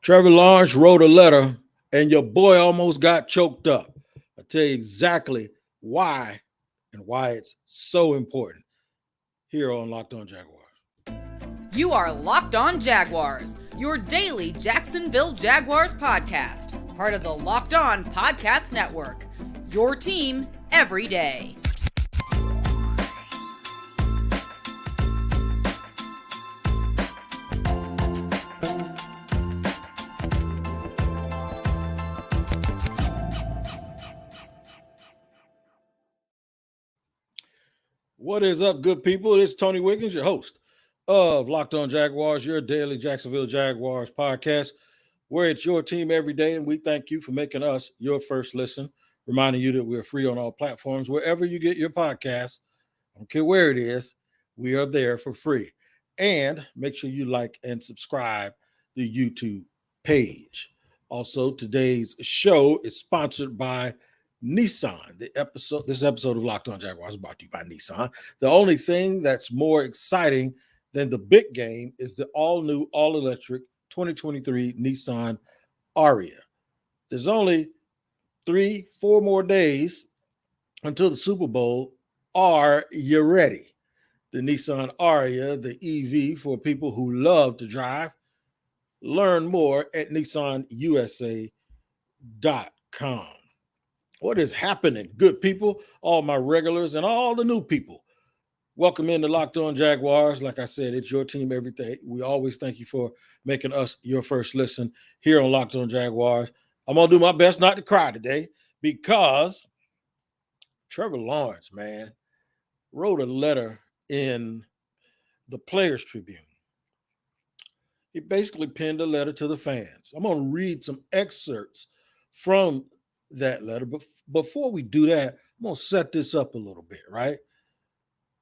Trevor Lawrence wrote a letter, and your boy almost got choked up. I'll tell you exactly why and why it's so important here on Locked On Jaguars. You are Locked On Jaguars, your daily Jacksonville Jaguars podcast, part of the Locked On Podcast Network, your team every day. What is up, good people? It's Tony Wiggins, your host of Locked On Jaguars, your daily Jacksonville Jaguars podcast, where it's your team every day, and we thank you for making us your first listen, reminding you that we're free on all platforms. Wherever you get your podcasts, I don't care where it is, we are there for free. And make sure you like and subscribe the YouTube page. Also, today's show is sponsored by Nissan. This episode of Locked On Jaguars is brought to you by Nissan. The only thing that's more exciting than the big game is the all-new, all-electric 2023 Nissan Ariya. There's only 3-4 more days until the Super Bowl. Are you ready? The Nissan Ariya, the EV for people who love to drive. Learn more at nissanusa.com. What is happening, good people, all my regulars and all the new people? Welcome into Locked On Jaguars. Like I said, it's your team every day. We always thank you for making us your first listen here on Locked On Jaguars. I'm going to do my best not to cry today because Trevor Lawrence, man, wrote a letter in the Players Tribune. He basically penned a letter to the fans. I'm going to read some excerpts from that letter. But before we do that, I'm going to set this up a little bit, right?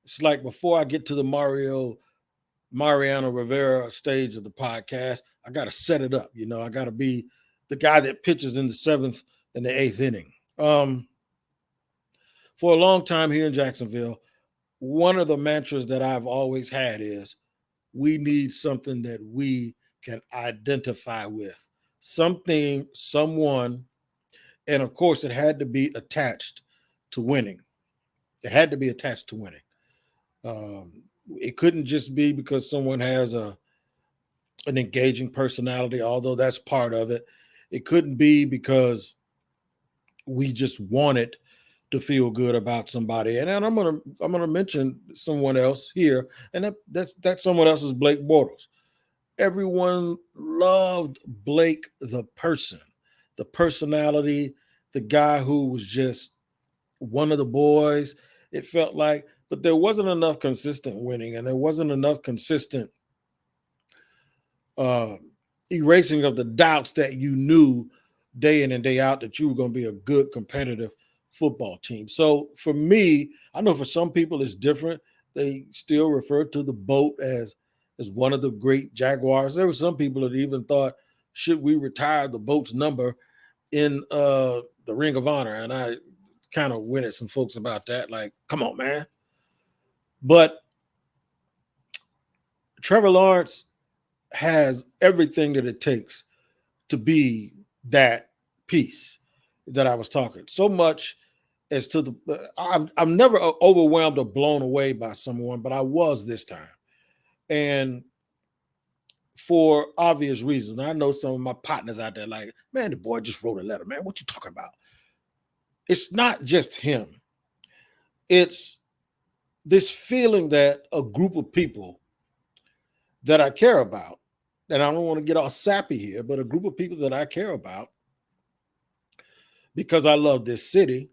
It's like before I get to the Mariano Rivera stage of the podcast, I got to set it up. You know, I got to be the guy that pitches in the 7th and the 8th inning. For a long time here in Jacksonville, one of the mantras that I've always had is we need something that we can identify with. Something, someone. And, of course, it had to be attached to winning. It had to be attached to winning. It couldn't just be because someone has an engaging personality, although that's part of it. It couldn't be because we just wanted to feel good about somebody. And I'm gonna mention someone else here, and that someone else is Blake Bortles. Everyone loved Blake the person. The personality, the guy who was just one of the boys, it felt like, but there wasn't enough consistent winning, and there wasn't enough consistent erasing of the doubts that you knew day in and day out that you were going to be a good competitive football team. So for me, I know for some people it's different. They still refer to the BOAT as one of the great Jaguars. There were some people that even thought, should we retire the BOAT's number in the Ring of Honor? And I kind of went at some folks about that, like, come on, man. But Trevor Lawrence has everything that it takes to be that piece that I was talking. So much as to the I'm never overwhelmed or blown away by someone, but I was this time. And for obvious reasons. I know some of my partners out there like, man, the boy just wrote a letter, man. What you talking about? It's not just him. It's this feeling that a group of people that I care about, and I don't want to get all sappy here, but a group of people that I care about because I love this city,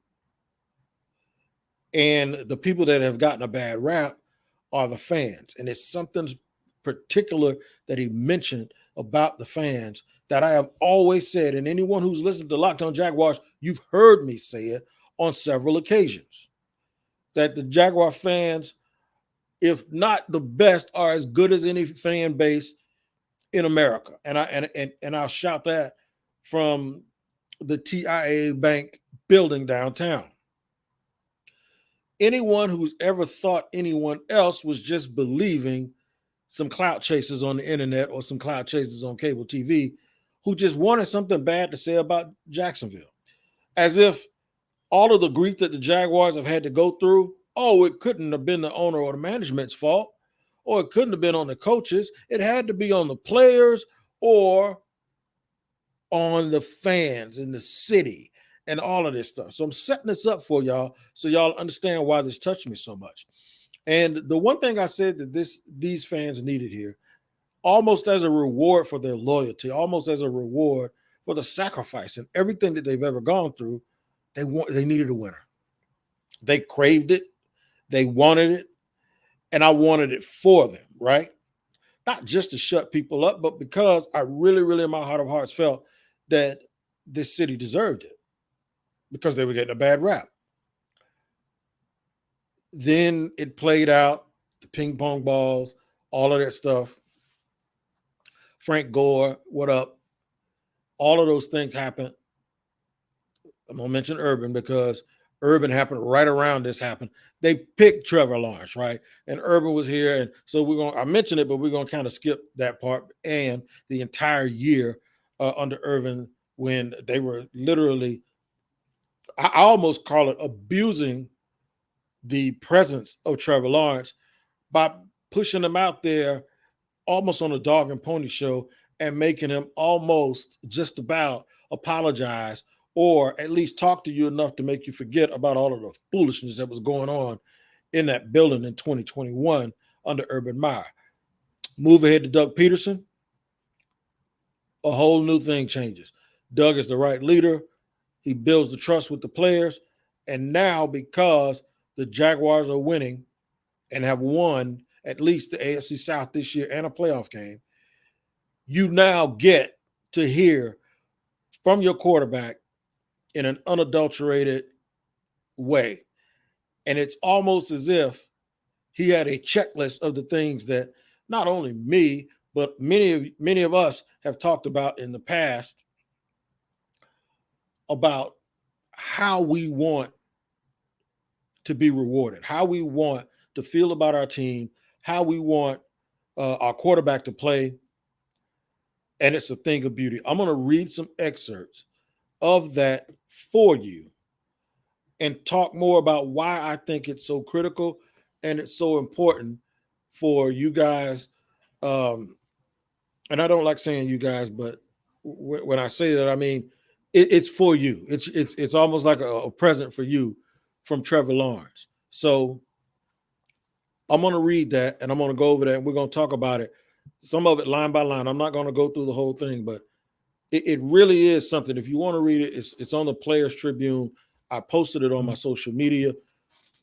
and the people that have gotten a bad rap are the fans. And it's something particular that he mentioned about the fans that I have always said, and anyone who's listened to Locked On Jaguars, you've heard me say it on several occasions, that the Jaguar fans, if not the best, are as good as any fan base in America. And I'll shout that from the TIAA Bank building downtown. Anyone who's ever thought anyone else was just believing some clout chasers on the internet or some clout chasers on cable TV who just wanted something bad to say about Jacksonville. As if all of the grief that the Jaguars have had to go through, it couldn't have been the owner or the management's fault, or it couldn't have been on the coaches. It had to be on the players or on the fans in the city and all of this stuff. So I'm setting this up for y'all so y'all understand why this touched me so much. And the one thing I said that these fans needed here, almost as a reward for their loyalty, almost as a reward for the sacrifice and everything that they've ever gone through, they needed a winner. They craved it. They wanted it. And I wanted it for them, right? Not just to shut people up, but because I really, really in my heart of hearts felt that this city deserved it because they were getting a bad rap. Then it played out, the ping pong balls, all of that stuff. Frank Gore, what up? All of those things happened. I'm going to mention Urban because Urban happened right around this happened. They picked Trevor Lawrence, right? And Urban was here. And so I mentioned it, but we're going to kind of skip that part and the entire year under Urban when they were literally, I almost call it abusing the presence of Trevor Lawrence by pushing him out there almost on a dog and pony show and making him almost just about apologize or at least talk to you enough to make you forget about all of the foolishness that was going on in that building in 2021 under Urban Meyer. Move ahead to Doug Peterson. A whole new thing changes. Doug is the right leader. He builds the trust with the players. And now because the Jaguars are winning and have won at least the AFC South this year and a playoff game, you now get to hear from your quarterback in an unadulterated way. And it's almost as if he had a checklist of the things that not only me, but many of us have talked about in the past about how we want to be rewarded, how we want to feel about our team, how we want our quarterback to play. And it's a thing of beauty. I'm going to read some excerpts of that for you and talk more about why I think it's so critical and it's so important for you guys. And I don't like saying you guys, but when I say that, I mean, it's for you. It's almost like a present for you from Trevor Lawrence. So I'm going to read that and I'm going to go over that and we're going to talk about it. Some of it line by line. I'm not going to go through the whole thing, but it really is something. If you want to read it, it's on the Players Tribune. I posted it on my social media.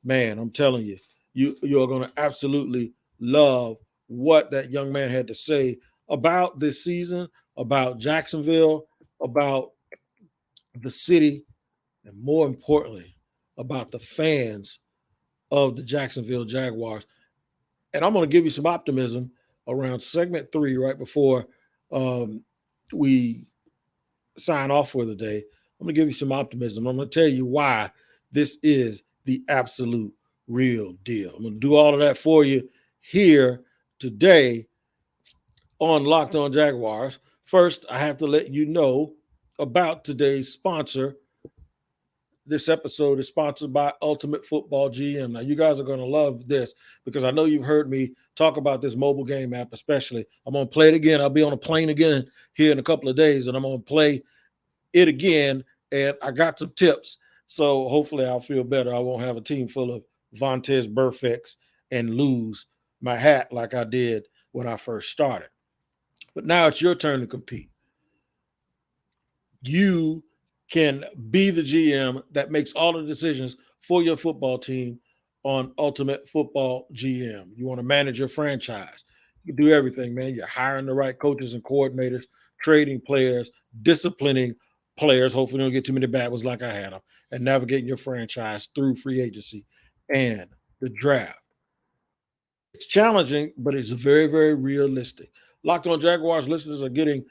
Man, I'm telling you, you're going to absolutely love what that young man had to say about this season, about Jacksonville, about the city, and more importantly, about the fans of the Jacksonville Jaguars. And I'm going to give you some optimism around segment 3 right before we sign off for the day. I'm going to give you some optimism. I'm going to tell you why this is the absolute real deal. I'm going to do all of that for you here today on Locked On Jaguars. First, I have to let you know about today's sponsor. This episode is sponsored by Ultimate Football GM. Now, you guys are going to love this because I know you've heard me talk about this mobile game app especially. I'm going to play it again. I'll be on a plane again here in a couple of days, and I'm going to play it again, and I got some tips. So hopefully I'll feel better. I won't have a team full of Vontaze Burficts and lose my hat like I did when I first started. But now it's your turn to compete. You can be the GM that makes all the decisions for your football team on Ultimate Football GM. You want to manage your franchise. You can do everything, man. You're hiring the right coaches and coordinators, trading players, disciplining players. Hopefully you don't get too many bad ones like I had them, and navigating your franchise through free agency and the draft. It's challenging, but it's very, very realistic. Locked On Jaguars listeners are getting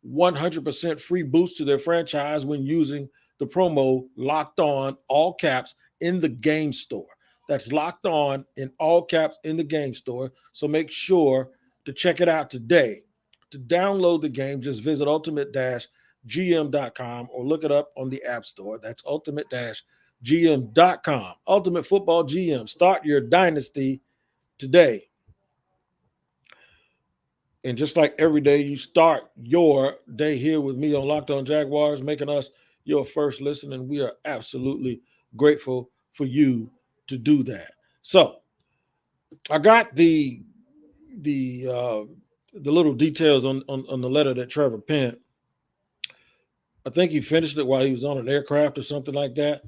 100% free boost to their franchise when using the promo Locked On, all caps, in the game store. That's Locked On in all caps in the game store. So make sure to check it out today. to download the game, just visit ultimate-gm.com or look it up on the App Store. That's ultimate-gm.com. Ultimate Football GM. Start your dynasty today. And just like every day, you start your day here with me on Locked On Jaguars, making us your first listen, and we are absolutely grateful for you to do that. So I got the little details on the letter that Trevor penned. I think he finished it while he was on an aircraft or something like that.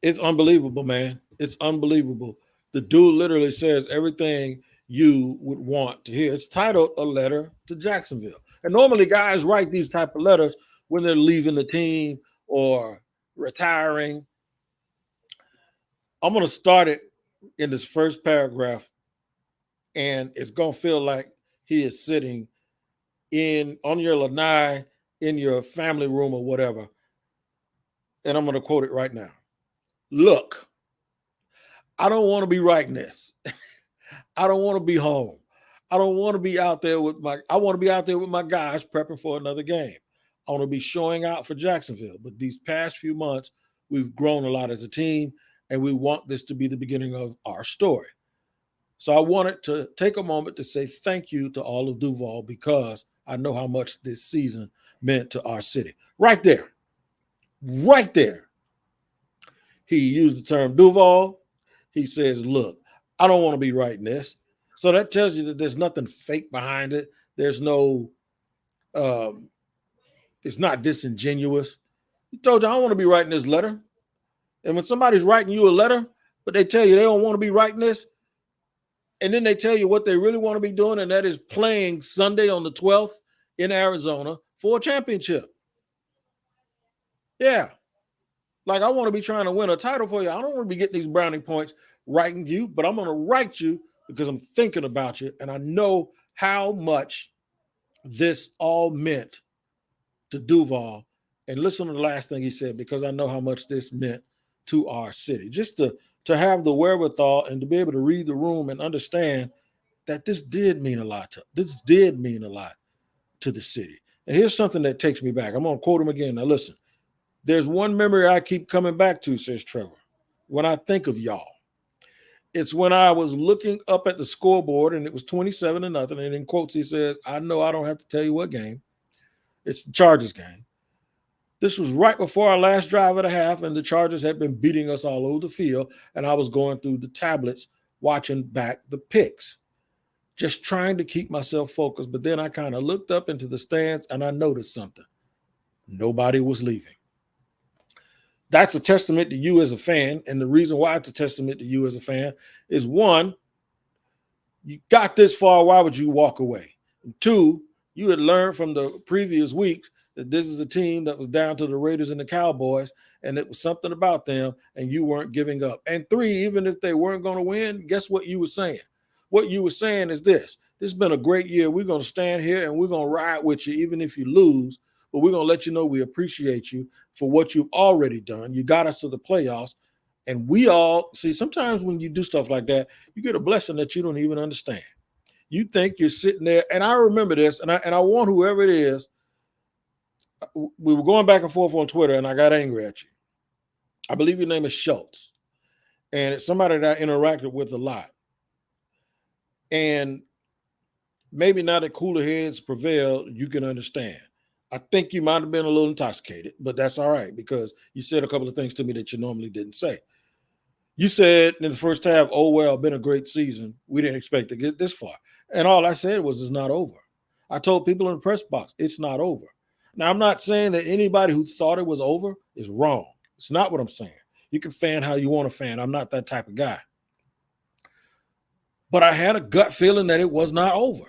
It's unbelievable, man. It's unbelievable. The dude literally says everything you would want to hear. It's titled A Letter to Jacksonville. And normally guys write these type of letters when they're leaving the team or retiring. I'm going to start it in this first paragraph, and it's going to feel like he is sitting on your lanai, in your family room or whatever. And I'm going to quote it right now. Look, I don't want to be writing this. I don't want to be home. I don't want to be out there I want to be out there with my guys prepping for another game. I want to be showing out for Jacksonville. But these past few months, we've grown a lot as a team, and we want this to be the beginning of our story. So I wanted to take a moment to say thank you to all of Duval, because I know how much this season meant to our city. Right there. Right there. He used the term Duval. He says, look, I don't want to be writing this. So that tells you that there's nothing fake behind it. There's no, it's not disingenuous. He told you, I don't want to be writing this letter. And when somebody's writing you a letter, but they tell you they don't want to be writing this, and then they tell you what they really want to be doing, and that is playing Sunday on the 12th in Arizona for a championship. Yeah. Like, I want to be trying to win a title for you. I don't want to be getting these brownie points writing you, but I'm going to write you because I'm thinking about you, and I know how much this all meant to Duval. And listen to the last thing he said, because I know how much this meant to our city. Just to have the wherewithal and to be able to read the room and understand that this did mean a lot to the city. And here's something that takes me back. I'm going to quote him again. Now listen, there's one memory I keep coming back to, says Trevor, when I think of y'all. It's when I was looking up at the scoreboard and it was 27-0. And in quotes, he says, I know I don't have to tell you what game. It's the Chargers game. This was right before our last drive of the half, and the Chargers had been beating us all over the field, and I was going through the tablets watching back the picks, just trying to keep myself focused. But then I kind of looked up into the stands, and I noticed something. Nobody was leaving. That's a testament to you as a fan, and the reason why it's a testament to you as a fan is, one, you got this far, why would you walk away? And two, you had learned from the previous weeks that this is a team that was down to the Raiders and the Cowboys, and it was something about them, and you weren't giving up. And three, even if they weren't going to win, guess what you were saying? What you were saying is this has been a great year. We're going to stand here, and we're going to ride with you even if you lose, but we're going to let you know we appreciate you for what you've already done. You got us to the playoffs, and we all – see, sometimes when you do stuff like that, you get a blessing that you don't even understand. You think you're sitting there, and I remember this, and I want whoever it is, we were going back and forth on Twitter, and I got angry at you. I believe your name is Schultz, and it's somebody that I interacted with a lot. And maybe now that cooler heads prevail, you can understand. I think you might have been a little intoxicated, but that's all right, because you said a couple of things to me that you normally didn't say. You said in the first half, oh, well, been a great season. We didn't expect to get this far. And all I said was, it's not over. I told people in the press box, it's not over. Now, I'm not saying that anybody who thought it was over is wrong. It's not what I'm saying. You can fan how you want to fan. I'm not that type of guy. But I had a gut feeling that it was not over.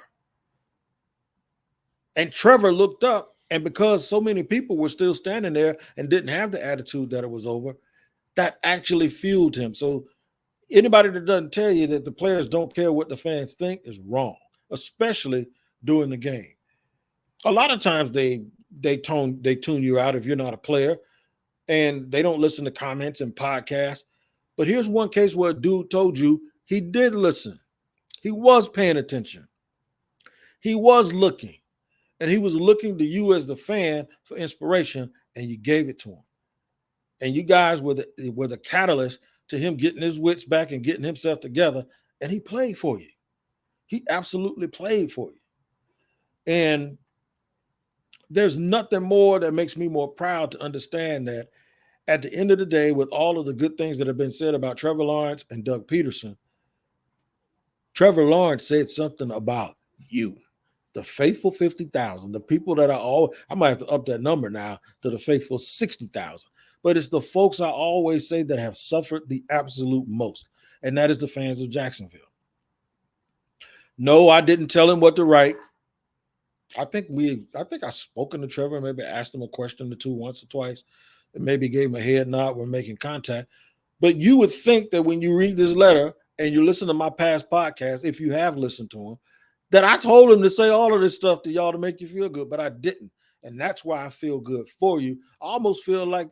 And Trevor looked up, and because so many people were still standing there and didn't have the attitude that it was over, that actually fueled him. So anybody that doesn't tell you that the players don't care what the fans think is wrong, especially during the game. A lot of times they tune you out if you're not a player, and they don't listen to comments and podcasts. But here's one case where a dude told you he did listen. He was paying attention. He was looking, and he was looking to you as the fan for inspiration, and you gave it to him. And you guys were the catalyst to him getting his wits back and getting himself together, and he played for you. He absolutely played for you. And there's nothing more that makes me more proud to understand that at the end of the day, with all of the good things that have been said about Trevor Lawrence and Doug Peterson, Trevor Lawrence said something about you, the faithful 50,000, the people that are all, I might have to up that number now to the faithful 60,000. But it's the folks I always say that have suffered the absolute most, and that is the fans of Jacksonville. No, I didn't tell him what to write. I think I spoken to Trevor, maybe asked him a question or two once or twice, and maybe gave him a head nod when making contact. But you would think that when you read this letter and you listen to my past podcast, if you have listened to him, that I told him to say all of this stuff to y'all to make you feel good, but I didn't. And that's why I feel good for you. I almost feel like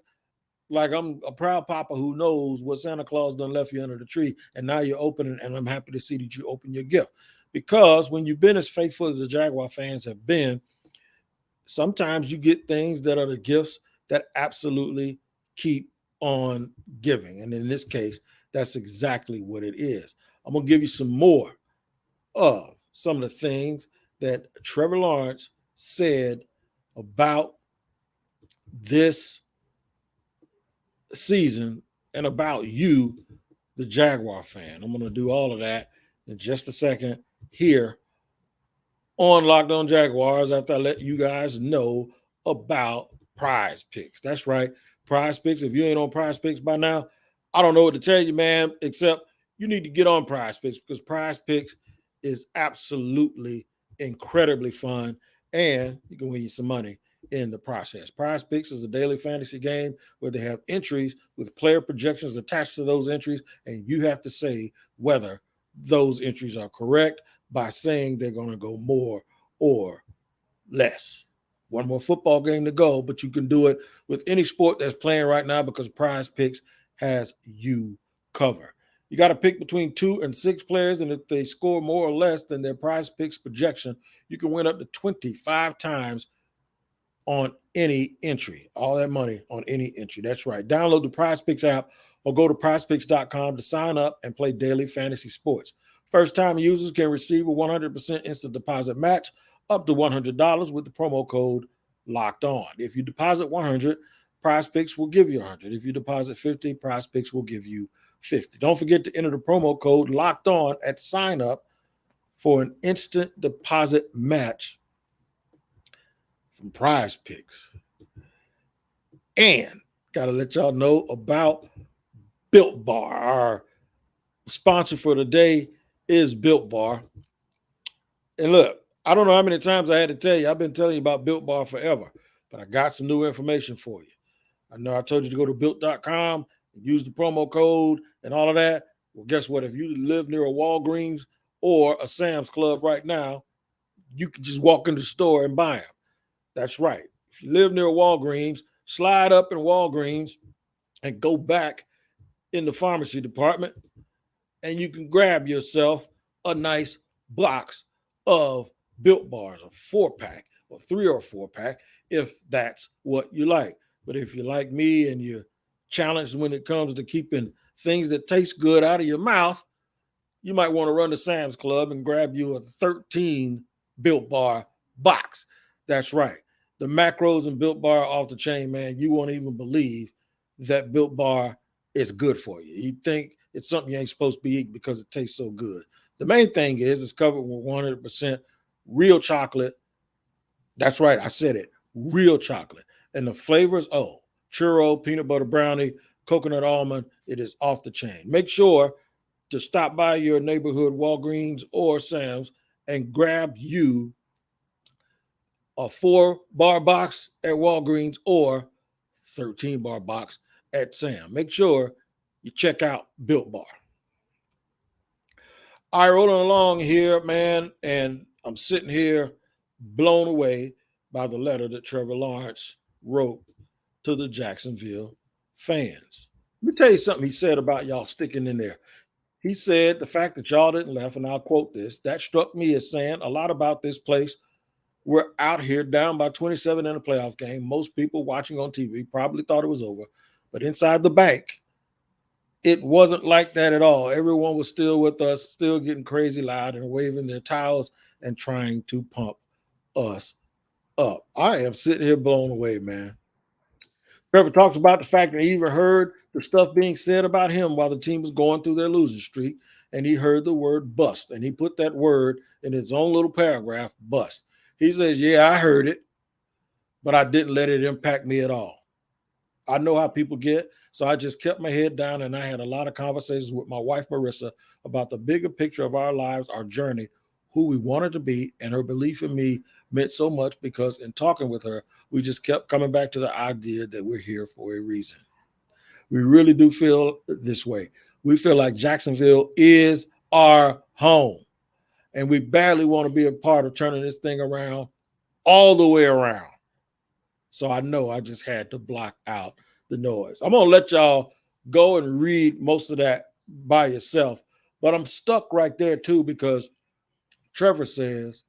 I'm a proud papa who knows what Santa Claus done left you under the tree, and now you're opening, and I'm happy to see that you open your gift. Because when you've been as faithful as the Jaguar fans have been, sometimes you get things that are the gifts that absolutely keep on giving. And in this case, that's exactly what it is. I'm going to give you some more of some of the things that Trevor Lawrence said about this season and about you, the Jaguar fan. I'm going to do all of that in just a second here on Locked On Jaguars after I let you guys know about Prize Picks. That's right, Prize Picks. If you ain't on Prize Picks by now, I don't know what to tell you, man, except you need to get on Prize Picks, because Prize Picks is absolutely incredibly fun, and you can win you some money in the process. Prize Picks is a daily fantasy game where they have entries with player projections attached to those entries, and you have to say whether those entries are correct by saying they're going to go more or less. One more football game to go, but you can do it with any sport that's playing right now because Prize Picks has you covered. You got to pick between 2 and 6 players, and if they score more or less than their Prize Picks projection, you can win up to 25 times on any entry. All that money on any entry. That's right. Download the Prize Picks app or go to prizepicks.com to sign up and play daily fantasy sports. First-time users can receive a 100% instant deposit match up to $100 with the promo code Locked On. If you deposit $100, Prize Picks will give you $100. If you deposit $50, Prize Picks will give you $50. Don't forget to enter the promo code Locked On at sign up for an instant deposit match from Prize Picks. And got to let y'all know about Built Bar. Our sponsor for today is Built Bar. And look, I don't know how many times I had to tell you, I've been telling you about Built Bar forever, but I got some new information for you. I know I told you to go to built.com and use the promo code and all of that. Well, guess what? If you live near a Walgreens or a Sam's Club right now, you can just walk in the store and buy them. That's right. If you live near Walgreens, slide up in Walgreens and go back in the pharmacy department, and you can grab yourself a nice box of Built Bars, a 4-pack or 3 or 4-pack, if that's what you like. But if you're like me and you're challenged when it comes to keeping things that taste good out of your mouth, you might want to run to Sam's Club and grab you a 13 Built Bar box. That's right. The macros and Built Bar are off the chain, man. You won't even believe that Built Bar is good for you. You think it's something you ain't supposed to be eating because it tastes so good. The main thing is it's covered with 100% real chocolate. That's right. I said it. Real chocolate. And the flavors, churro, peanut butter brownie, coconut almond, it is off the chain. Make sure to stop by your neighborhood Walgreens or Sam's and grab you a 4-bar box at Walgreens or 13-bar box at Sam. Make sure you check out Built Bar. I rolling along here, man, and I'm sitting here blown away by the letter that Trevor Lawrence wrote to the Jacksonville fans. Let me tell you something he said about y'all sticking in there. He said the fact that y'all didn't left, and I'll quote this, that struck me as saying a lot about this place. We're out here down by 27 in a playoff game. Most people watching on TV probably thought it was over, but inside the bank, it wasn't like that at all. Everyone was still with us, still getting crazy loud and waving their towels and trying to pump us up. I am sitting here blown away, man. Trevor talks about the fact that he even heard the stuff being said about him while the team was going through their losing streak, and he heard the word bust, and he put that word in his own little paragraph, bust. He says, yeah, I heard it, but I didn't let it impact me at all. I know how people get, so I just kept my head down, and I had a lot of conversations with my wife, Marissa, about the bigger picture of our lives, our journey, who we wanted to be, and her belief in me meant so much because in talking with her, we just kept coming back to the idea that we're here for a reason. We really do feel this way. We feel like Jacksonville is our home, and we badly want to be a part of turning this thing around all the way around. So I know I just had to block out the noise. I'm going to let y'all go and read most of that by yourself, but I'm stuck right there too because Trevor says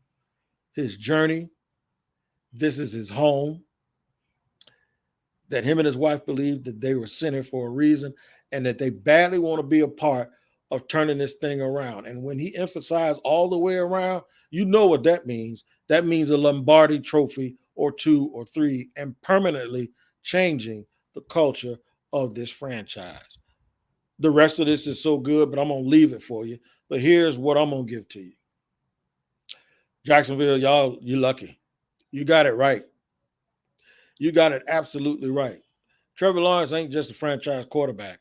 his journey, this is his home, that him and his wife believe that they were sent here for a reason and that they badly want to be a part of turning this thing around. And when he emphasized all the way around, you know what that means. That means a Lombardi trophy or 2 or 3 and permanently changing the culture of this franchise. The rest of this is so good, but I'm going to leave it for you. But here's what I'm going to give to you. Jacksonville, y'all, you lucky. You got it right. You got it absolutely right. Trevor Lawrence ain't just a franchise quarterback.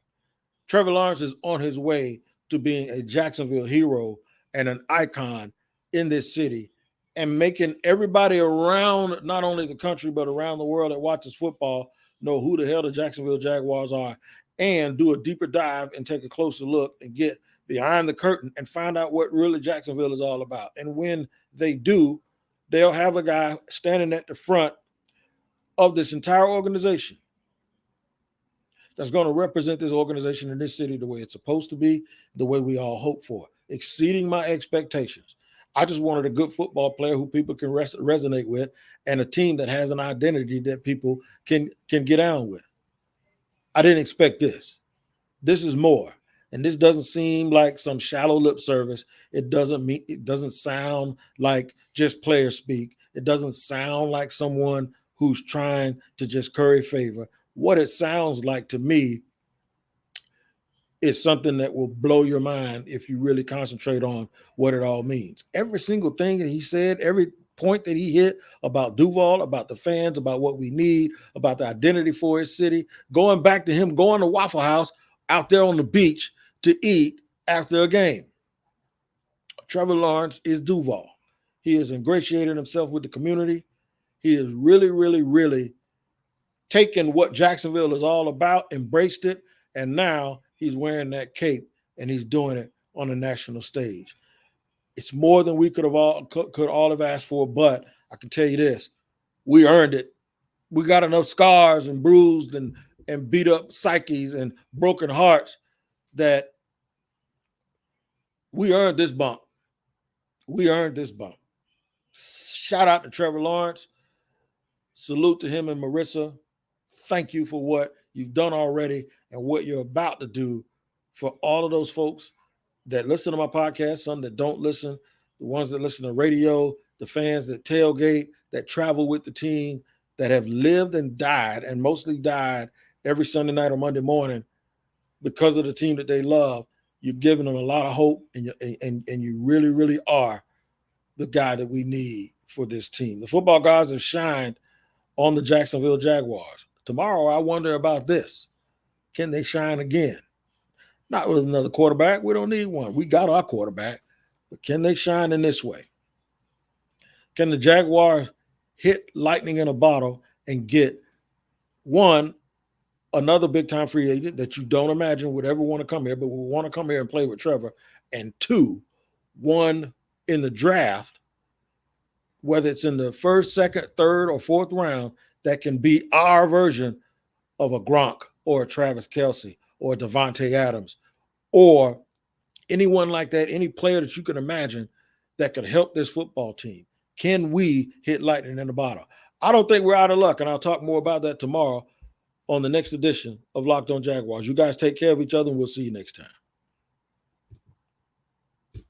Trevor Lawrence is on his way to being a Jacksonville hero and an icon in this city and making everybody around not only the country but around the world that watches football know who the hell the Jacksonville Jaguars are and do a deeper dive and take a closer look and get behind the curtain and find out what really Jacksonville is all about. And when they do, they'll have a guy standing at the front of this entire organization that's going to represent this organization in this city the way it's supposed to be, the way we all hope for, exceeding my expectations. I just wanted a good football player who people can resonate with and a team that has an identity that people can get on with. I didn't expect this. This is more. And this doesn't seem like some shallow lip service. It doesn't sound like just player speak. It doesn't sound like someone who's trying to just curry favor. What it sounds like to me is something that will blow your mind if you really concentrate on what it all means. Every single thing that he said, every point that he hit about Duval, about the fans, about what we need, about the identity for his city, going back to him going to Waffle House out there on the beach to eat after a game. Trevor Lawrence is Duval. He has ingratiated himself with the community. He has really, really, really taken what Jacksonville is all about, embraced it, and now he's wearing that cape and he's doing it on the national stage. It's more than we could all have asked for, but I can tell you this: we earned it. We got enough scars and bruised and beat up psyches and broken hearts that we earned this bump. We earned this bump. Shout out to Trevor Lawrence. Salute to him and Marissa. Thank you for what you've done already and what you're about to do for all of those folks that listen to my podcast, some that don't listen, the ones that listen to radio, the fans that tailgate, that travel with the team, that have lived and died, and mostly died every Sunday night or Monday morning because of the team that they love. You're giving them a lot of hope, and you really, really are the guy that we need for this team. The football guys have shined on the Jacksonville Jaguars. Tomorrow, I wonder about this. Can they shine again? Not with another quarterback. We don't need one. We got our quarterback. But can they shine in this way? Can the Jaguars hit lightning in a bottle and get one, another big-time free agent that you don't imagine would ever want to come here, but will want to come here and play with Trevor, and two, one in the draft, whether it's in the first, second, third, or fourth round, that can be our version of a Gronk or a Travis Kelce or a Devontae Adams or anyone like that, any player that you can imagine that could help this football team. Can we hit lightning in the bottle? I don't think we're out of luck, and I'll talk more about that tomorrow on the next edition of Locked On Jaguars. You guys take care of each other, and we'll see you next time.